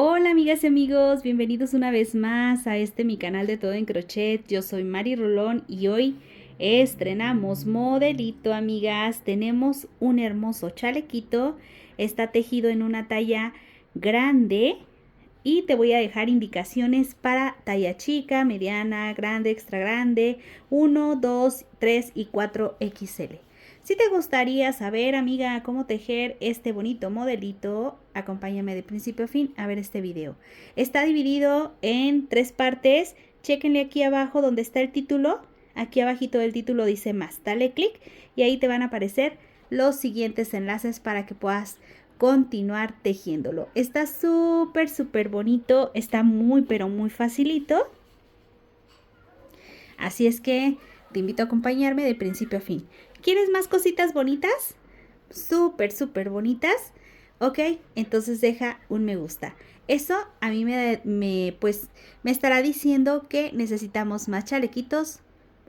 Hola amigas y amigos, bienvenidos una vez más a mi canal de Todo en Crochet. Yo soy Mari Rolón y hoy estrenamos modelito, amigas. Tenemos un hermoso chalequito, está tejido en una talla grande y te voy a dejar indicaciones para talla chica, mediana, grande, extra grande, 1, 2, 3 y 4 XL. Si te gustaría saber, amiga, cómo tejer este bonito modelito, acompáñame de principio a fin a ver este video. Está dividido en 3 partes. Chéquenle aquí abajo donde está el título. Aquí abajito del título dice más. Dale clic y ahí te van a aparecer los siguientes enlaces para que puedas continuar tejiéndolo. Está súper bonito. Está muy pero muy facilito. Así es que te invito a acompañarme de principio a fin. ¿Quieres más cositas bonitas? Súper bonitas. Ok, entonces deja un me gusta. Eso a mí me estará diciendo que necesitamos más chalequitos.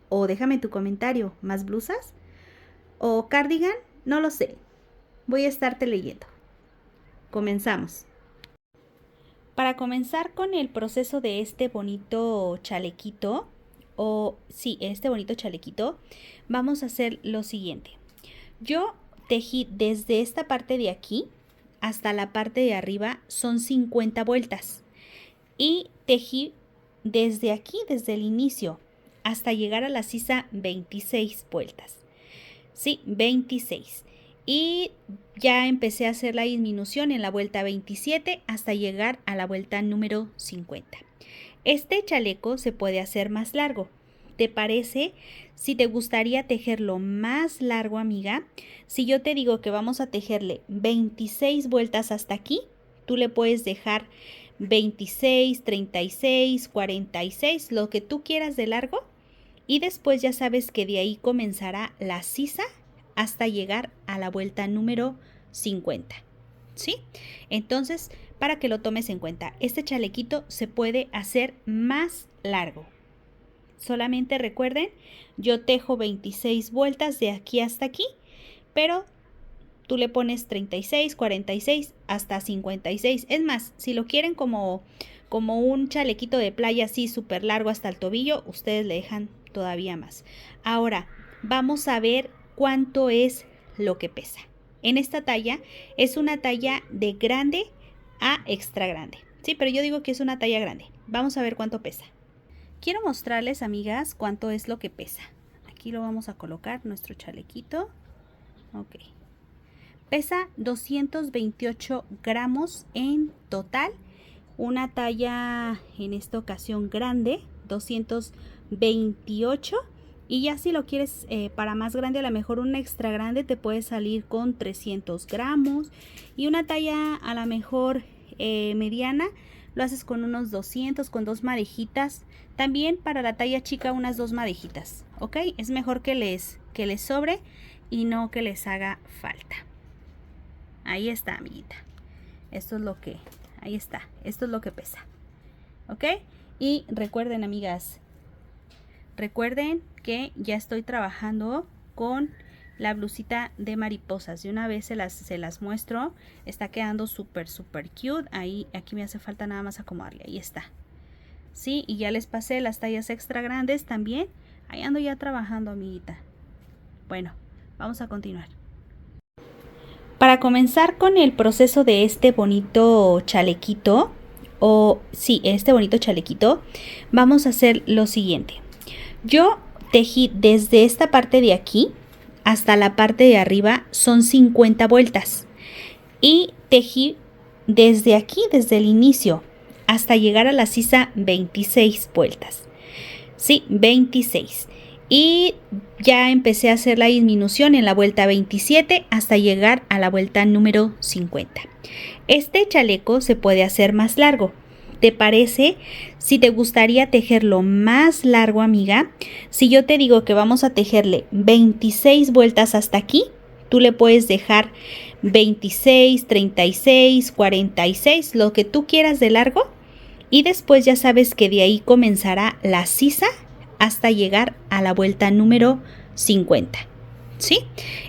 O déjame tu comentario, más blusas. O cardigan, no lo sé. Voy a estarte leyendo. Comenzamos. Para comenzar con el proceso de este bonito chalequito, este bonito chalequito, vamos a hacer lo siguiente. Yo tejí desde esta parte de aquí hasta la parte de arriba, son 50 vueltas. Y tejí desde aquí, desde el inicio, hasta llegar a la sisa 26 vueltas. Sí, 26. Y ya empecé a hacer la disminución en la vuelta 27 hasta llegar a la vuelta número 50. Este chaleco se puede hacer más largo. ¿Te parece? Si te gustaría tejerlo más largo, amiga, si yo te digo que vamos a tejerle 26 vueltas hasta aquí, tú le puedes dejar 26, 36, 46, lo que tú quieras de largo. Y después ya sabes que de ahí comenzará la sisa hasta llegar a la vuelta número 50. ¿Sí? Entonces, para que lo tomes en cuenta, este chalequito se puede hacer más largo. Solamente recuerden, yo tejo 26 vueltas de aquí hasta aquí, pero tú le pones 36, 46 hasta 56. Es más, si lo quieren como un chalequito de playa así súper largo hasta el tobillo, ustedes le dejan todavía más. Ahora, vamos a ver cuánto es lo que pesa. En esta talla es una talla de grande a extra grande. Sí, pero yo digo que es una talla grande. Vamos a ver cuánto pesa. Quiero mostrarles, amigas, cuánto es lo que pesa. Aquí lo vamos a colocar, nuestro chalequito. Ok. Pesa 228 gramos en total. Una talla en esta ocasión grande, 228. Y ya si lo quieres para más grande, a lo mejor una extra grande te puede salir con 300 gramos. Y una talla a lo mejor mediana, lo haces con unos 200, con 2 madejitas. También para la talla chica unas 2 madejitas, ¿ok? Es mejor que les sobre y no que les haga falta. Ahí está, amiguita. Esto es lo que, ahí está. Esto es lo que pesa, ¿ok? Y recuerden, amigas, recuerden que ya estoy trabajando con la blusita de mariposas. De una vez se las muestro. Está quedando súper cute. Ahí, aquí me hace falta nada más acomodarle. Ahí está. Sí, y ya les pasé las tallas extra grandes también. Ahí ando ya trabajando, amiguita. Bueno, vamos a continuar. Para comenzar con el proceso de este bonito chalequito, este bonito chalequito, vamos a hacer lo siguiente. Yo tejí desde esta parte de aquí hasta la parte de arriba, son 50 vueltas. Y tejí desde aquí, desde el inicio, hasta llegar a la sisa 26 vueltas. Sí, 26. Y ya empecé a hacer la disminución en la vuelta 27 hasta llegar a la vuelta número 50. Este chaleco se puede hacer más largo. ¿Te parece? Si te gustaría tejerlo más largo, amiga, si yo te digo que vamos a tejerle 26 vueltas hasta aquí, tú le puedes dejar 26, 36, 46, lo que tú quieras de largo. Y después ya sabes que de ahí comenzará la sisa hasta llegar a la vuelta número 50. ¿Sí?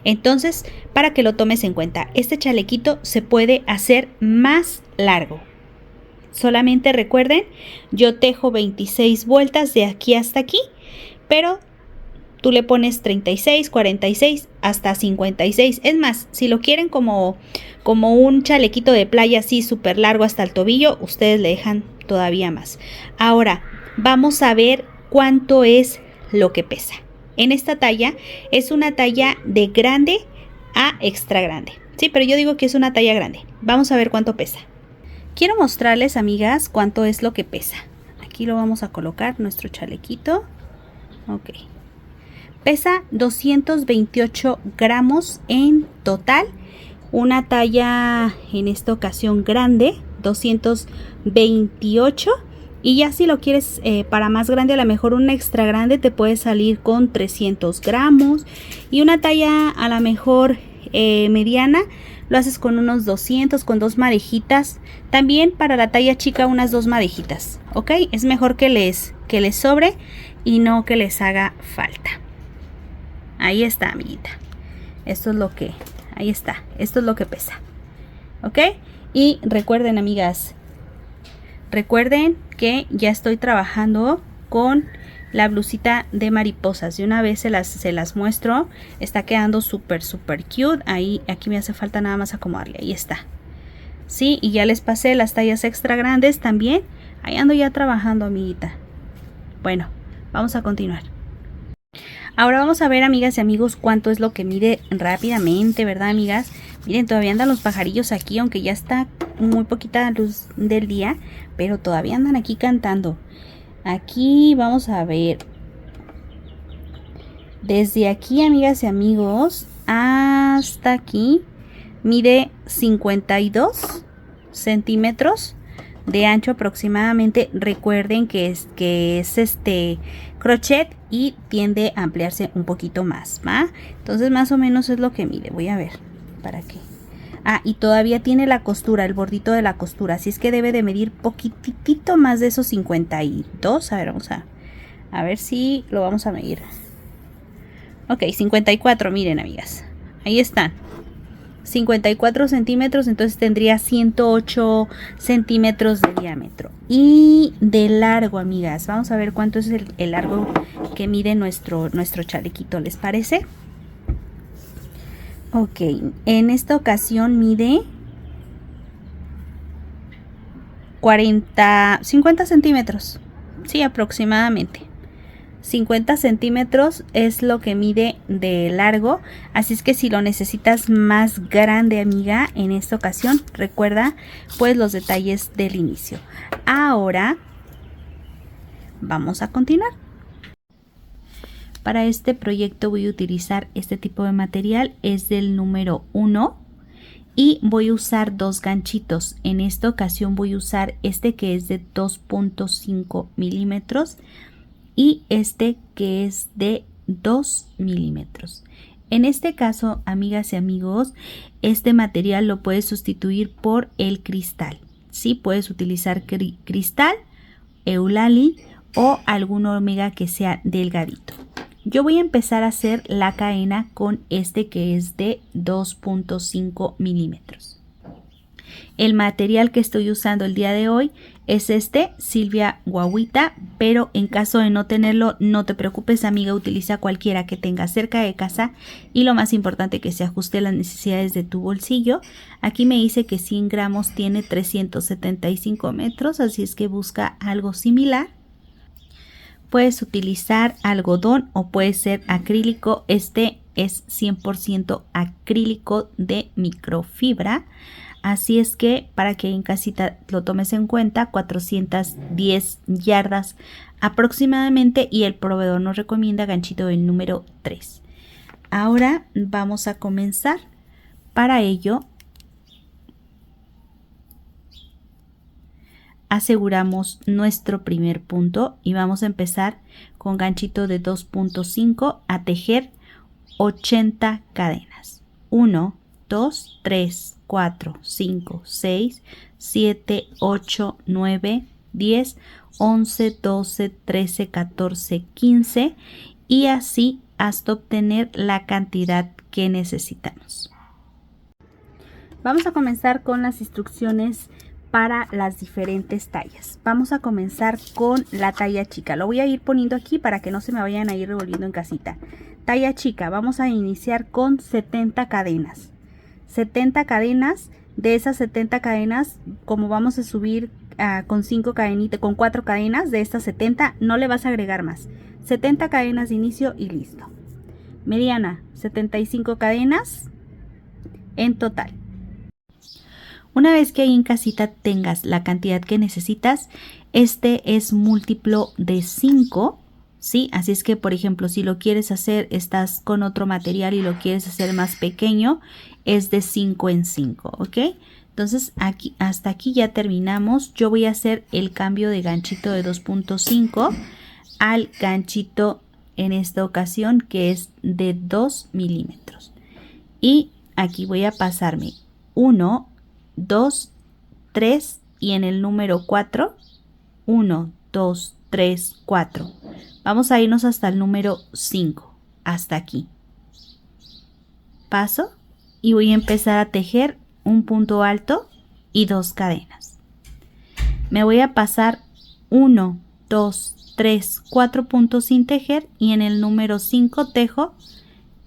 Entonces, para que lo tomes en cuenta, este chalequito se puede hacer más largo. Solamente recuerden, yo tejo 26 vueltas de aquí hasta aquí, pero tú le pones 36, 46, hasta 56. Es más, si lo quieren como un chalequito de playa así súper largo hasta el tobillo, ustedes le dejan todavía más. Ahora, vamos a ver cuánto es lo que pesa. En esta talla es una talla de grande a extra grande. Sí, pero yo digo que es una talla grande. Vamos a ver cuánto pesa. Quiero mostrarles, amigas, cuánto es lo que pesa. Aquí lo vamos a colocar, nuestro chalequito. Ok. Pesa 228 gramos en total. Una talla en esta ocasión grande, 228. Y ya si lo quieres para más grande, a lo mejor una extra grande te puede salir con 300 gramos. Y una talla a lo mejor mediana, lo haces con unos 200, con 2 madejitas. También para la talla chica unas 2 madejitas, ¿ok? Es mejor que les sobre y no que les haga falta. Ahí está, amiguita. Esto es lo que, ahí está. Esto es lo que pesa. ¿Ok? Y recuerden, amigas, recuerden que ya estoy trabajando con la blusita de mariposas. De una vez se las muestro. Está quedando súper cute. Ahí, aquí me hace falta nada más acomodarle. Ahí está. Sí, y ya les pasé las tallas extra grandes también. Ahí ando ya trabajando, amiguita. Bueno, vamos a continuar. Ahora vamos a ver, amigas y amigos, cuánto es lo que mide rápidamente, ¿verdad, amigas? Miren, todavía andan los pajarillos aquí, aunque ya está muy poquita luz del día, pero todavía andan aquí cantando. Aquí vamos a ver. Desde aquí, amigas y amigos, hasta aquí mide 52 centímetros de ancho aproximadamente. Recuerden que es crochet y tiende a ampliarse un poquito más, ¿va? Entonces más o menos es lo que mide. Voy a ver para qué. Ah, y todavía tiene la costura, el bordito de la costura, así es que debe de medir poquitito más de esos 52. A ver, vamos a ver si lo vamos a medir. Ok, 54, miren, amigas, ahí están. 54 centímetros, entonces tendría 108 centímetros de diámetro. Y de largo, amigas, vamos a ver cuánto es el largo que mide nuestro chalequito, ¿les parece? Ok, en esta ocasión mide 50 centímetros, sí, aproximadamente. 50 centímetros es lo que mide de largo, así es que si lo necesitas más grande, amiga, en esta ocasión recuerda pues los detalles del inicio. Ahora vamos a continuar. Para este proyecto voy a utilizar este tipo de material, es del número 1 y voy a usar 2 ganchitos. En esta ocasión voy a usar este que es de 2.5 milímetros y este que es de 2 milímetros. En este caso, amigas y amigos, este material lo puedes sustituir por el cristal. Sí, puedes utilizar cristal, eulali o algún omega que sea delgadito. Yo voy a empezar a hacer la cadena con este que es de 2.5 milímetros. El material que estoy usando el día de hoy es este, Silvia Guaguita, pero en caso de no tenerlo, no te preocupes, amiga, utiliza cualquiera que tengas cerca de casa y lo más importante que se ajuste a las necesidades de tu bolsillo. Aquí me dice que 100 gramos tiene 375 metros, así es que busca algo similar. Puedes utilizar algodón o puede ser acrílico. Este es 100% acrílico de microfibra. Así es que para que en casita lo tomes en cuenta, 410 yardas aproximadamente, y el proveedor nos recomienda ganchito del número 3. Ahora vamos a comenzar. Para ello aseguramos nuestro primer punto y vamos a empezar con ganchito de 2.5 a tejer 80 cadenas. 1, 2, 3, 4, 5, 6, 7, 8, 9, 10, 11, 12, 13, 14, 15 y así hasta obtener la cantidad que necesitamos. Vamos a comenzar con las instrucciones para las diferentes tallas. Vamos a comenzar con la talla chica. Lo voy a ir poniendo aquí para que no se me vayan a ir revolviendo en casita. Talla chica, vamos a iniciar con 70 cadenas. 70 cadenas. De esas 70 cadenas, como vamos a subir con 5 cadenitas, con 4 cadenas de estas 70, no le vas a agregar más. 70 cadenas de inicio y listo. Mediana, 75 cadenas en total. Una vez que ahí en casita tengas la cantidad que necesitas, este es múltiplo de 5, ¿sí? Así es que, por ejemplo, si lo quieres hacer, estás con otro material y lo quieres hacer más pequeño, es de 5 en 5, ¿ok? Entonces, aquí, hasta aquí ya terminamos. Yo voy a hacer el cambio de ganchito de 2.5 al ganchito en esta ocasión, que es de 2 milímetros. Y aquí voy a pasarme 1, 2, 3 y en el número 4, 1, 2, 3, 4. Vamos a irnos hasta el número 5, hasta aquí. Paso y voy a empezar a tejer un punto alto y 2 cadenas. Me voy a pasar 1, 2, 3, 4 puntos sin tejer y en el número 5 tejo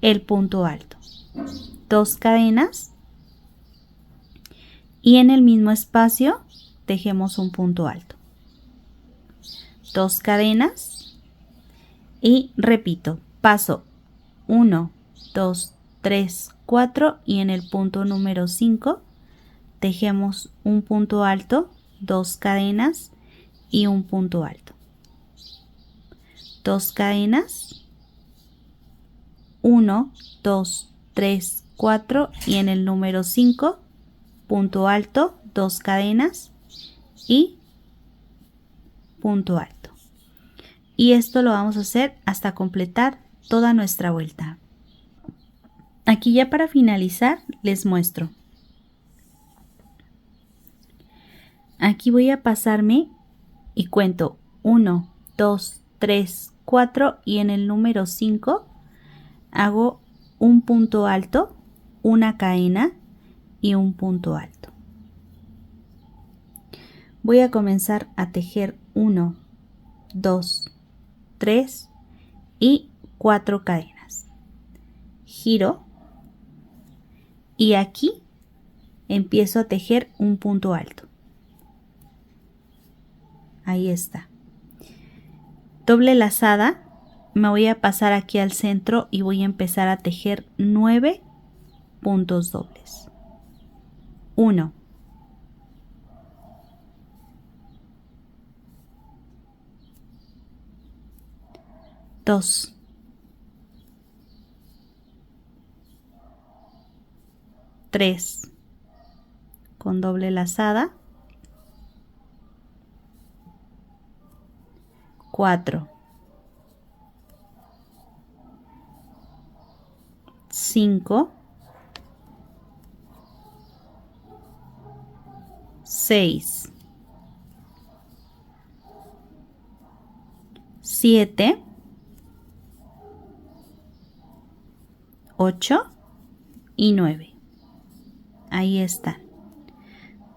el punto alto. 2 cadenas. Y en el mismo espacio tejemos un punto alto. 2 cadenas y repito, paso 1, 2, 3, 4 y en el punto número 5 tejemos un punto alto, 2 cadenas y un punto alto. 2 cadenas, 1, 2, 3, 4 y en el número 5 punto alto, 2 cadenas y punto alto. Y esto lo vamos a hacer hasta completar toda nuestra vuelta. Aquí ya para finalizar les muestro. Aquí voy a pasarme y cuento 1, 2, 3, 4 y en el número 5 hago un punto alto, una cadena y un punto alto. Voy a comenzar a tejer 1, 2, 3 y 4 cadenas. Giro y aquí empiezo a tejer un punto alto. Ahí está. Doble lazada, me voy a pasar aquí al centro y voy a empezar a tejer 9 puntos dobles. 1, 2, 3 con doble lazada, 4, 5, 6, 7, 8 y 9. Ahí están.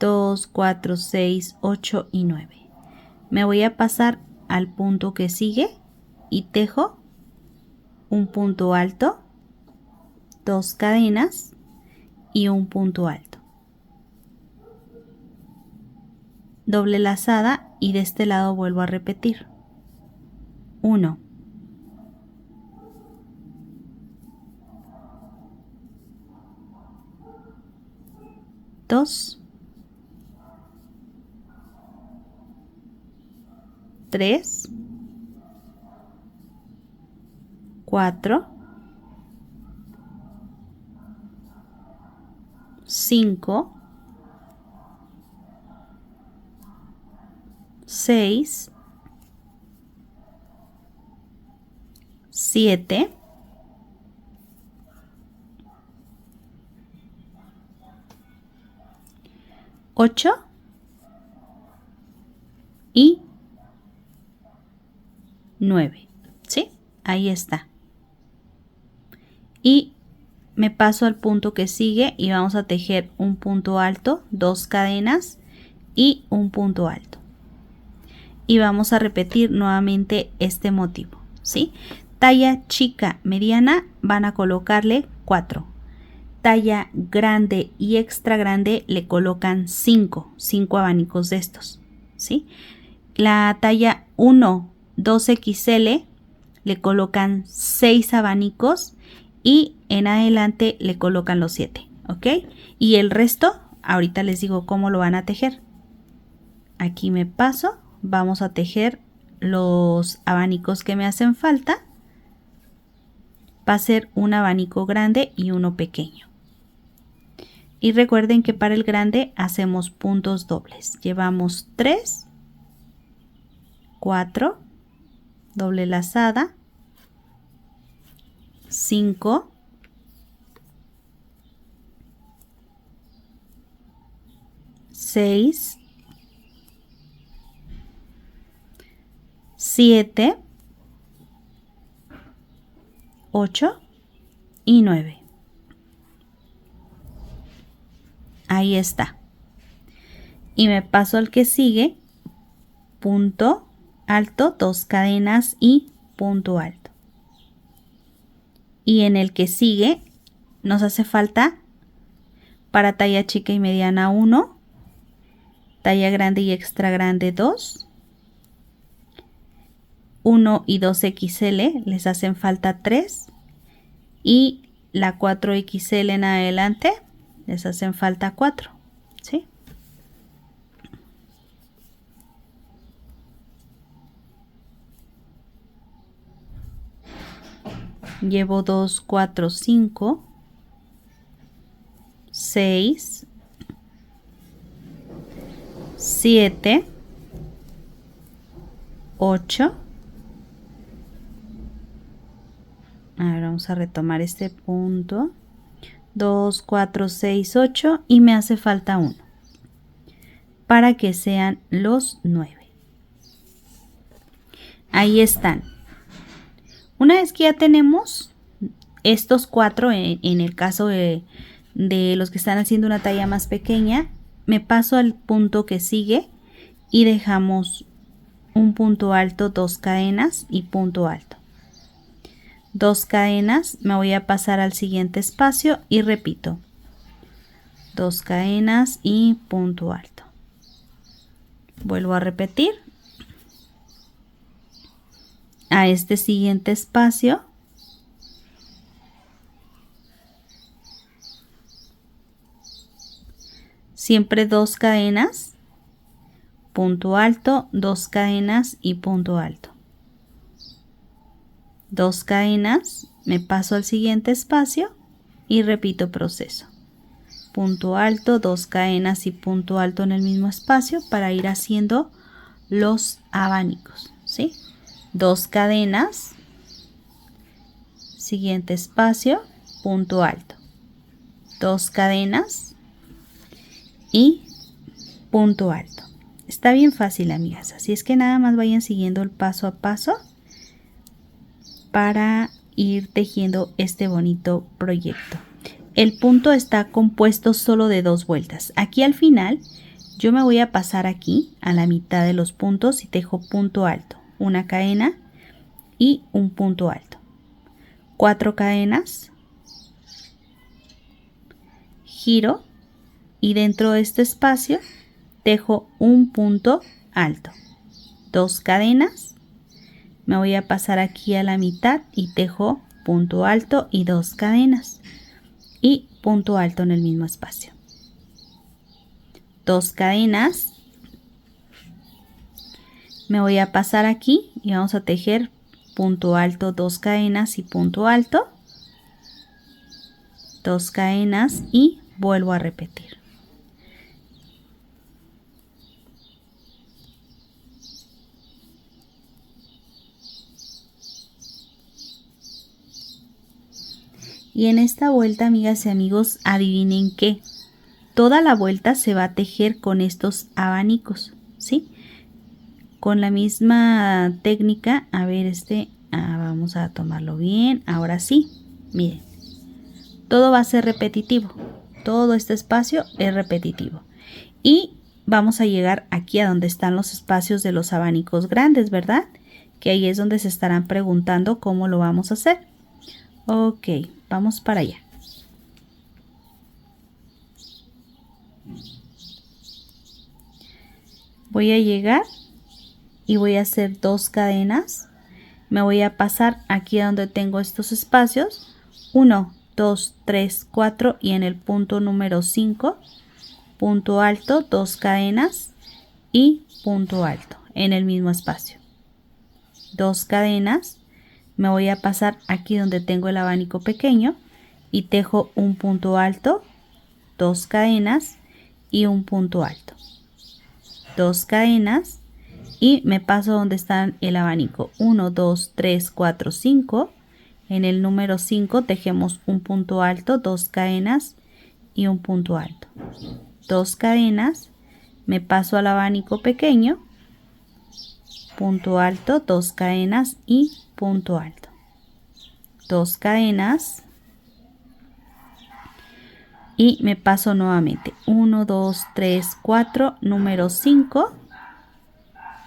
2, 4, 6, 8 y 9. Me voy a pasar al punto que sigue y tejo un punto alto, 2 cadenas y un punto alto. Doble lazada y de este lado vuelvo a repetir. 1, 2, 3, 4, 5, 6, 7, 8 y 9, ¿sí? Ahí está. Y me paso al punto que sigue y vamos a tejer un punto alto, 2 cadenas y un punto alto. Y vamos a repetir nuevamente este motivo, ¿sí? Talla chica, mediana, van a colocarle 4. Talla grande y extra grande le colocan 5 abanicos de estos, ¿sí? La talla 1, 2XL le colocan 6 abanicos y en adelante le colocan los 7, ¿ok? Y el resto, ahorita les digo cómo lo van a tejer. Aquí me paso, vamos a tejer los abanicos que me hacen falta. Va a ser un abanico grande y uno pequeño. Y recuerden que para el grande hacemos puntos dobles. Llevamos 3, 4, doble lazada, 5, 6, 7, 8 y 9. Ahí está. Y me paso al que sigue, punto alto, 2 cadenas y punto alto. Y en el que sigue nos hace falta para talla chica y mediana 1, talla grande y extra grande 2, 1 y 2XL les hacen falta 3 y la 4XL en adelante les hacen falta 4, ¿sí? Llevo 2, 4, 5, 6, 7, 8. A ver, vamos a retomar este punto. 2, 4, 6, 8 y me hace falta 1 para que sean los 9. Ahí están. Una vez que ya tenemos estos 4, en el caso de los que están haciendo una talla más pequeña, me paso al punto que sigue y dejamos un punto alto, 2 cadenas y punto alto. 2 cadenas, me voy a pasar al siguiente espacio y repito 2 cadenas y punto alto. Vuelvo a repetir a este siguiente espacio, siempre 2 cadenas, punto alto, 2 cadenas y punto alto. 2 cadenas, me paso al siguiente espacio y repito proceso. Punto alto, 2 cadenas y punto alto en el mismo espacio para ir haciendo los abanicos, ¿sí? 2 cadenas, siguiente espacio, punto alto. 2 cadenas y punto alto. Está bien fácil, amigas, así es que nada más vayan siguiendo el paso a paso para ir tejiendo este bonito proyecto. El punto está compuesto solo de 2 vueltas. Aquí al final yo me voy a pasar aquí a la mitad de los puntos y tejo punto alto, una cadena y un punto alto, 4 cadenas, giro y dentro de este espacio tejo un punto alto, 2 cadenas. Me voy a pasar aquí a la mitad y tejo punto alto y 2 cadenas y punto alto en el mismo espacio. 2 cadenas. Me voy a pasar aquí y vamos a tejer punto alto, 2 cadenas y punto alto, 2 cadenas y vuelvo a repetir. Y en esta vuelta, amigas y amigos, adivinen qué. Toda la vuelta se va a tejer con estos abanicos, ¿sí? Con la misma técnica. A ver, vamos a tomarlo bien. Ahora sí, miren. Todo va a ser repetitivo. Todo este espacio es repetitivo. Y vamos a llegar aquí a donde están los espacios de los abanicos grandes, ¿verdad? Que ahí es donde se estarán preguntando cómo lo vamos a hacer. Ok, vamos para allá. Voy a llegar y voy a hacer 2 cadenas. Me voy a pasar aquí donde tengo estos espacios. 1, 2, 3, 4 y en el punto número 5, punto alto, 2 cadenas y punto alto en el mismo espacio. 2 cadenas. Me voy a pasar aquí donde tengo el abanico pequeño y tejo un punto alto, 2 cadenas y un punto alto. 2 cadenas y me paso donde están el abanico. 1, 2, 3, 4, 5. En el número 5 tejemos un punto alto, 2 cadenas y un punto alto. 2 cadenas, me paso al abanico pequeño, punto alto, 2 cadenas y punto alto. 2 cadenas y me paso nuevamente. 1, 2, 3, 4, número 5,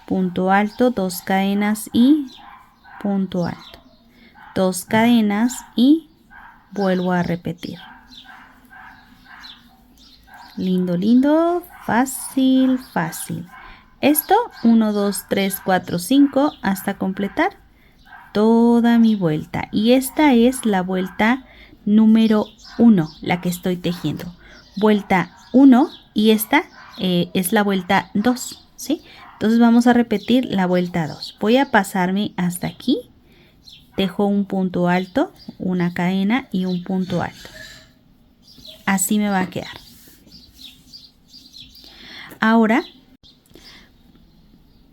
punto alto, 2 cadenas y punto alto. 2 cadenas y vuelvo a repetir. Lindo, lindo, fácil, fácil. Esto 1, 2, 3, 4, 5 hasta completar toda mi vuelta. Y esta es la vuelta número 1, la que estoy tejiendo. Vuelta 1 y esta es la vuelta 2, ¿sí? Entonces vamos a repetir la vuelta 2. Voy a pasarme hasta aquí. Tejo un punto alto, una cadena y un punto alto. Así me va a quedar. Ahora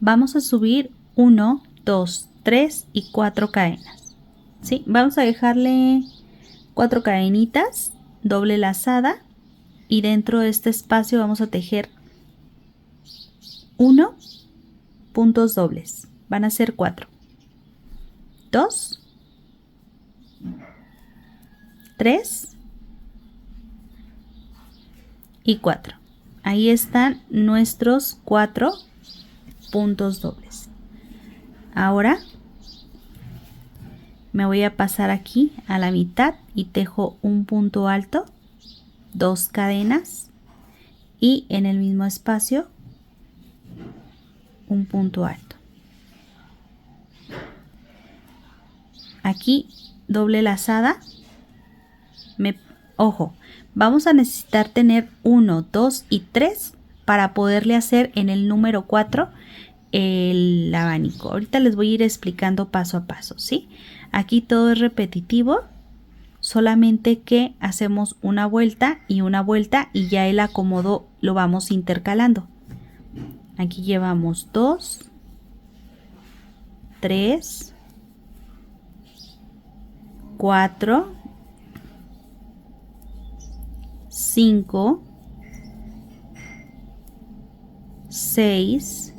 vamos a subir 1, 2, 3 y 4 cadenas. ¿Sí? Vamos a dejarle 4 cadenitas, doble lazada y dentro de este espacio vamos a tejer 1 puntos dobles. Van a ser 4. 2, 3 y 4. Ahí están nuestros 4 puntos dobles. Ahora me voy a pasar aquí a la mitad y tejo un punto alto, 2 cadenas y en el mismo espacio un punto alto. Aquí doble lazada. Ojo, vamos a necesitar tener 1, 2 y 3 para poderle hacer en el número 4 el abanico. Ahorita les voy a ir explicando paso a paso, ¿sí? Aquí todo es repetitivo, solamente que hacemos una vuelta y ya el acomodo lo vamos intercalando. Aquí llevamos 2, 3, 4, 5, 6,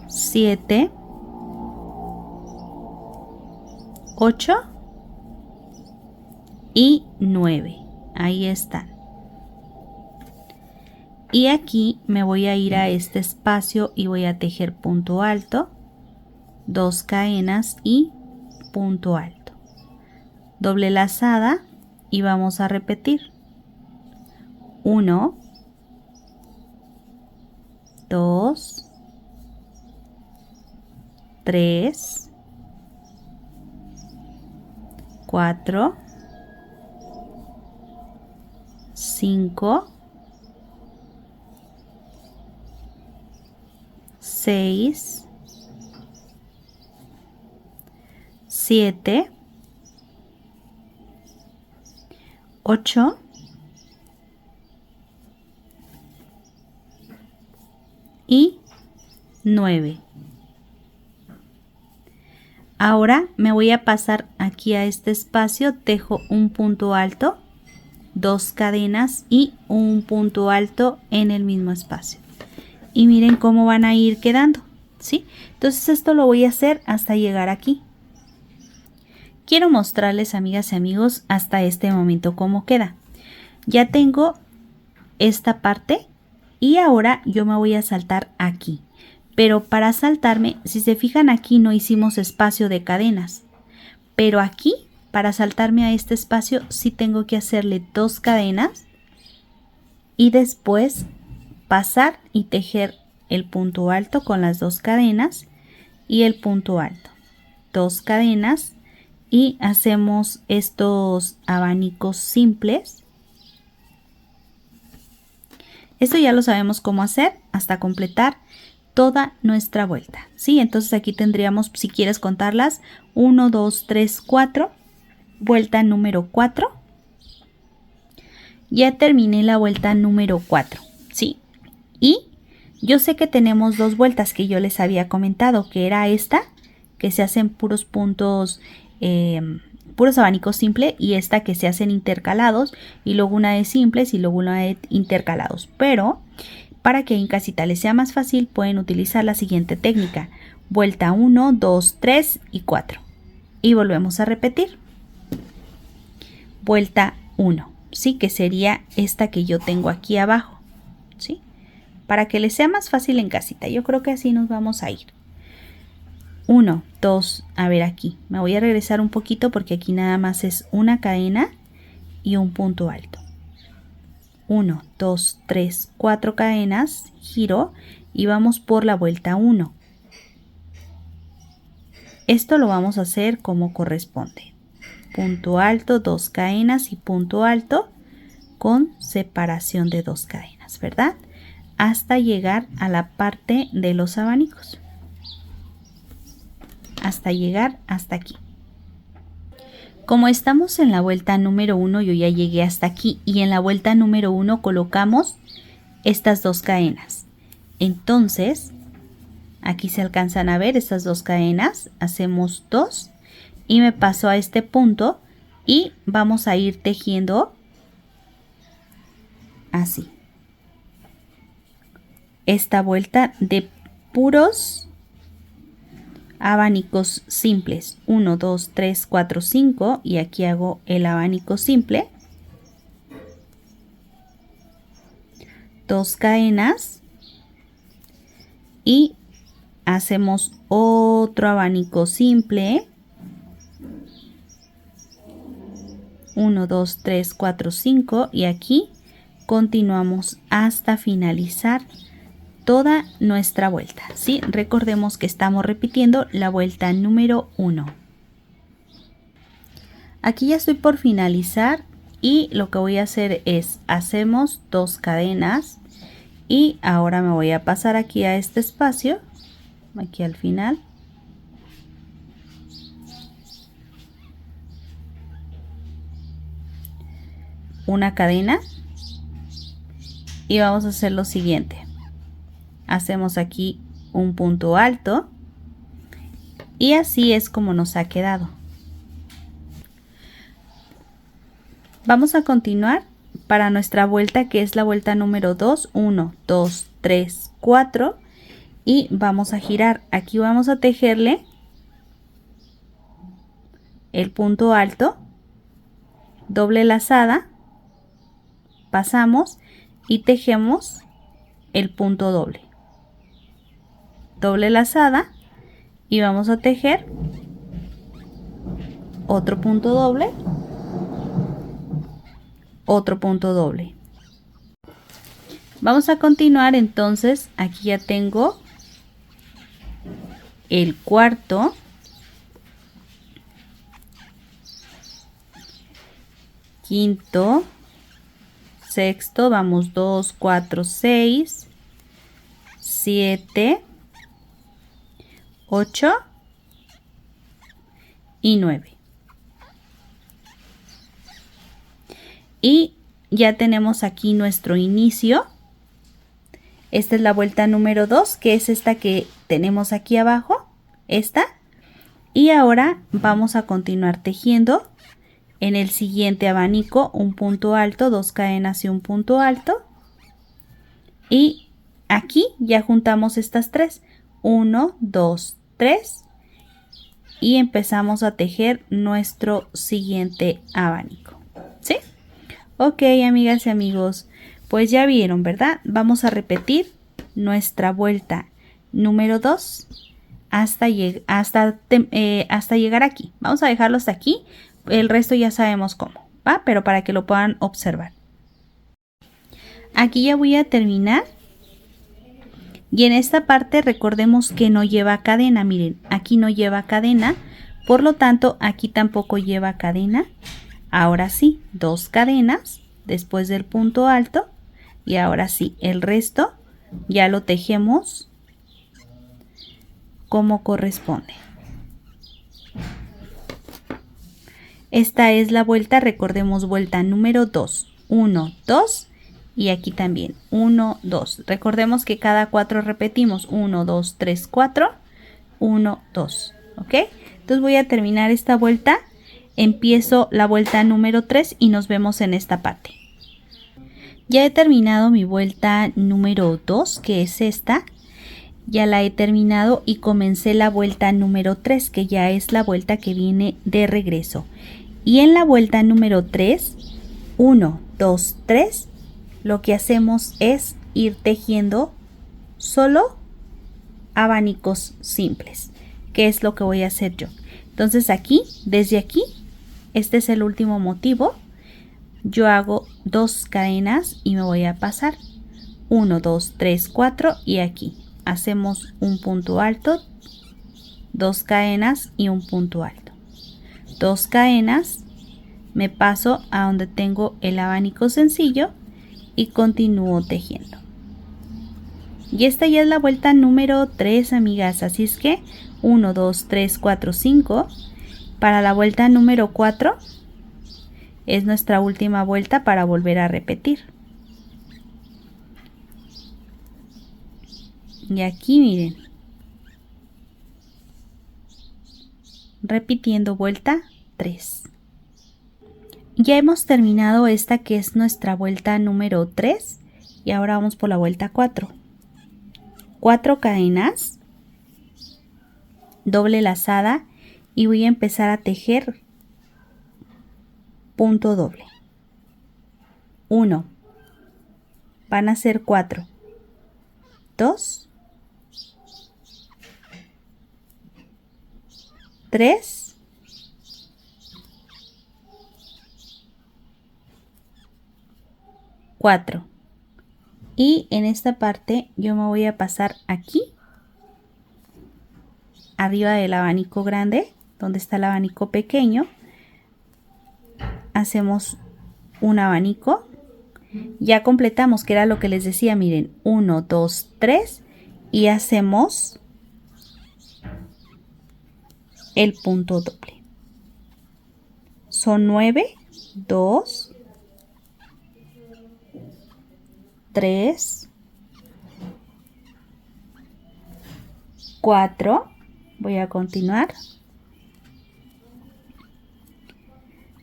7, 8 y 9. Ahí están. Y aquí me voy a ir a este espacio y voy a tejer punto alto, 2 cadenas y punto alto. Doble lazada y vamos a repetir. 1, 2, 3, 4, 5, 6, 7, 8 y 9. Ahora me voy a pasar aquí a este espacio, tejo un punto alto, 2 cadenas y un punto alto en el mismo espacio. Y miren cómo van a ir quedando, ¿sí? Entonces esto lo voy a hacer hasta llegar aquí. Quiero mostrarles, amigas y amigos, hasta este momento cómo queda. Ya tengo esta parte y ahora yo me voy a saltar aquí. Pero para saltarme, si se fijan aquí no hicimos espacio de cadenas. Pero aquí, para saltarme a este espacio, sí tengo que hacerle 2 cadenas y después pasar y tejer el punto alto con las 2 cadenas y el punto alto. 2 cadenas y hacemos estos abanicos simples. Esto ya lo sabemos cómo hacer hasta completar toda nuestra vuelta, ¿sí? Entonces aquí tendríamos, si quieres contarlas, 1, 2, 3, 4, vuelta número 4. Ya terminé la vuelta número 4, ¿sí? Y yo sé que tenemos 2 vueltas que yo les había comentado, que era esta, que se hacen puros puntos, puros abanicos simples, y esta que se hacen intercalados, y luego una de simples y luego una de intercalados. Pero para que en casita les sea más fácil, pueden utilizar la siguiente técnica. Vuelta 1, 2, 3 y 4. Y volvemos a repetir. Vuelta 1, ¿sí? Que sería esta que yo tengo aquí abajo, ¿sí? Para que les sea más fácil en casita. Yo creo que así nos vamos a ir. 1, 2, a ver aquí. Me voy a regresar un poquito porque aquí nada más es una cadena y un punto alto. 1, 2, 3, 4 cadenas, giro y vamos por la vuelta 1. Esto lo vamos a hacer como corresponde. Punto alto, 2 cadenas y punto alto con separación de 2 cadenas, ¿verdad? Hasta llegar a la parte de los abanicos. Hasta llegar hasta aquí. Como estamos en la vuelta número 1, yo ya llegué hasta aquí y en la vuelta número 1 colocamos estas 2 cadenas. Entonces, aquí se alcanzan a ver estas 2 cadenas, hacemos 2 y me paso a este punto y vamos a ir tejiendo así. Esta vuelta de puros abanicos simples. 1, 2, 3, 4, 5 y aquí hago el abanico simple. 2 cadenas y hacemos otro abanico simple. 1, 2, 3, 4, 5 y aquí continuamos hasta finalizar toda nuestra vuelta, ¿sí? Recordemos que estamos repitiendo la vuelta número 1. Aquí ya estoy por finalizar y lo que voy a hacer es hacemos 2 cadenas y ahora me voy a pasar aquí a este espacio, aquí al final. Una cadena y vamos a hacer lo siguiente. Hacemos aquí un punto alto y así es como nos ha quedado. Vamos a continuar para nuestra vuelta, que es la vuelta número 2. 1, 2, 3, 4 y vamos a girar. Aquí vamos a tejerle el punto alto, doble lazada, pasamos y tejemos el punto doble. Doble lazada y vamos a tejer otro punto doble, otro punto doble. Vamos a continuar entonces. Aquí ya tengo el cuarto, quinto, sexto, vamos 2, 4, 6, 7, 8 y 9. Y ya tenemos aquí nuestro inicio. Esta es la vuelta número 2, que es esta que tenemos aquí abajo, esta. Y ahora vamos a continuar tejiendo en el siguiente abanico un punto alto, 2 cadenas y un punto alto. Y aquí ya juntamos estas 3. 1, 2, 3 y empezamos a tejer nuestro siguiente abanico, ¿sí? Ok, amigas y amigos, Pues ya vieron, ¿verdad? Vamos a repetir nuestra vuelta número 2 hasta llegar aquí. Vamos a dejarlo hasta aquí. El resto ya sabemos cómo, ¿va? Pero para que lo puedan observar. Aquí ya voy a terminar. Y en esta parte recordemos que no lleva cadena. Miren, aquí no lleva cadena. Por lo tanto, aquí tampoco lleva cadena. Ahora sí, 2 cadenas después del punto alto. Y ahora sí, el resto ya lo tejemos como corresponde. Esta es la vuelta, recordemos, vuelta número 2. 1, 2 y aquí también 1, 2. Recordemos que cada 4 repetimos 1, 2, 3, 4, 1, 2. ¿Ok? Entonces voy a terminar esta vuelta. Empiezo la vuelta número 3 y nos vemos en esta parte. Ya he terminado mi vuelta número 2, que es esta. Ya la he terminado y comencé la vuelta número 3, que ya es la vuelta que viene de regreso. Y en la vuelta número 3, 1, 2, 3, lo que hacemos es ir tejiendo solo abanicos simples, que es lo que voy a hacer yo. Entonces aquí, desde aquí, este es el último motivo. Yo hago 2 cadenas y me voy a pasar 1, 2, 3, 4 y aquí hacemos un punto alto, 2 cadenas y un punto alto, 2 cadenas, me paso a donde tengo el abanico sencillo y continúo tejiendo. Y esta ya es la vuelta número 3, amigas, así es que 1, 2, 3, 4, 5. Para la vuelta número 4 es nuestra última vuelta para volver a repetir. Y aquí miren, repitiendo vuelta 3. Ya hemos terminado esta que es nuestra vuelta número 3 y ahora vamos por la vuelta 4. 4 cadenas, doble lazada y voy a empezar a tejer punto doble. 1, van a ser 4, 2, 3, 4. Y en esta parte yo me voy a pasar aquí, arriba del abanico grande, donde está el abanico pequeño. Hacemos un abanico. Ya completamos, que era lo que les decía, miren, 1, 2, 3 y hacemos el punto doble. Son 9, 2, 3, 4, voy a continuar,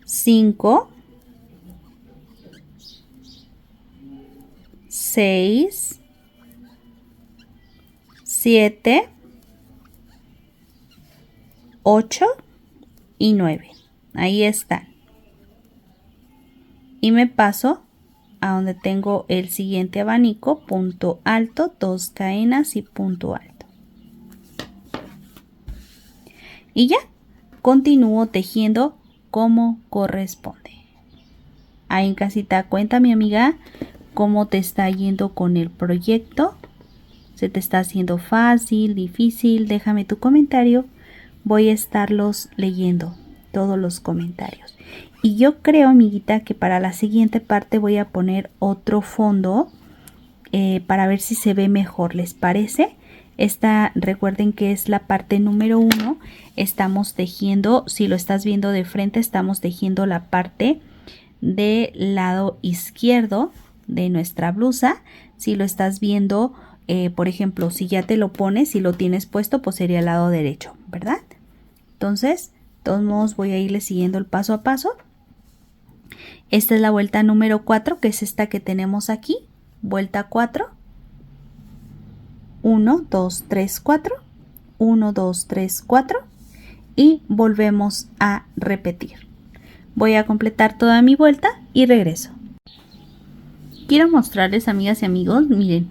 5, 6, 7, 8 y 9. Ahí están. Y me paso a donde tengo el siguiente abanico, punto alto, 2 cadenas y punto alto. Y ya, continúo tejiendo como corresponde. Ahí en casita, cuéntame, amiga, cómo te está yendo con el proyecto. ¿Se te está haciendo fácil, difícil? Déjame tu comentario. Voy a estarlos leyendo, todos los comentarios. Y yo creo, amiguita, que para la siguiente parte voy a poner otro fondo para ver si se ve mejor. ¿Les parece? Esta, recuerden que es la parte número 1. Estamos tejiendo, si lo estás viendo de frente, estamos tejiendo la parte del lado izquierdo de nuestra blusa. Si lo estás viendo, por ejemplo, si ya te lo pones, si lo tienes puesto, pues sería el lado derecho, ¿verdad? Entonces, de todos modos voy a irle siguiendo el paso a paso. Esta es la vuelta número 4, que es esta que tenemos aquí. Vuelta 4. 1, 2, 3, 4. 1, 2, 3, 4. Y volvemos a repetir. Voy a completar toda mi vuelta y regreso. Quiero mostrarles, amigas y amigos, miren,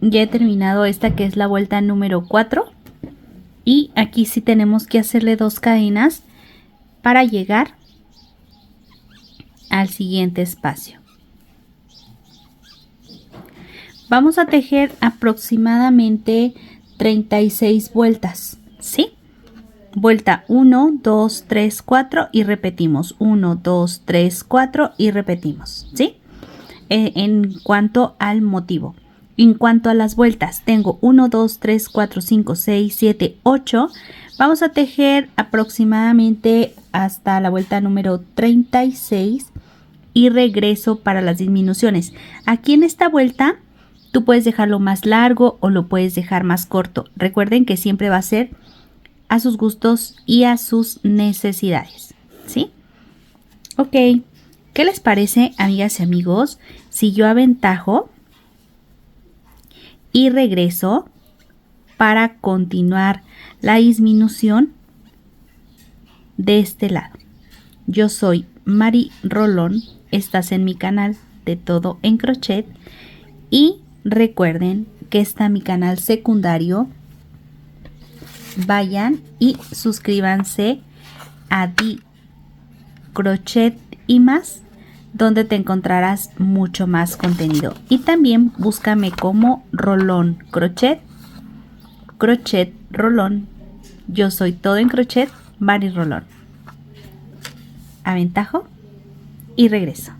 ya he terminado esta que es la vuelta número 4 y aquí sí tenemos que hacerle 2 cadenas para llegar al siguiente espacio. Vamos a tejer aproximadamente 36 vueltas, ¿sí? Vuelta 1, 2, 3, 4 y repetimos. 1, 2, 3, 4 y repetimos, ¿sí? En cuanto al motivo. En cuanto a las vueltas, tengo 1, 2, 3, 4, 5, 6, 7, 8. Vamos a tejer aproximadamente hasta la vuelta número 36 y regreso para las disminuciones. Aquí en esta vuelta tú puedes dejarlo más largo o lo puedes dejar más corto. Recuerden que siempre va a ser a sus gustos y a sus necesidades, ¿sí? Ok, ¿qué les parece, amigas y amigos, si yo aventajo y regreso para continuar la disminución de este lado? Yo soy Mari Rolón, estás en mi canal de Todo en Crochet y recuerden que está mi canal secundario. Vayan y suscríbanse a Di Crochet y más, donde te encontrarás mucho más contenido. Y también búscame como Rolón Crochet, Crochet Rolón. Yo soy Todo en Crochet, Mari Rolón. Aventajo y regreso.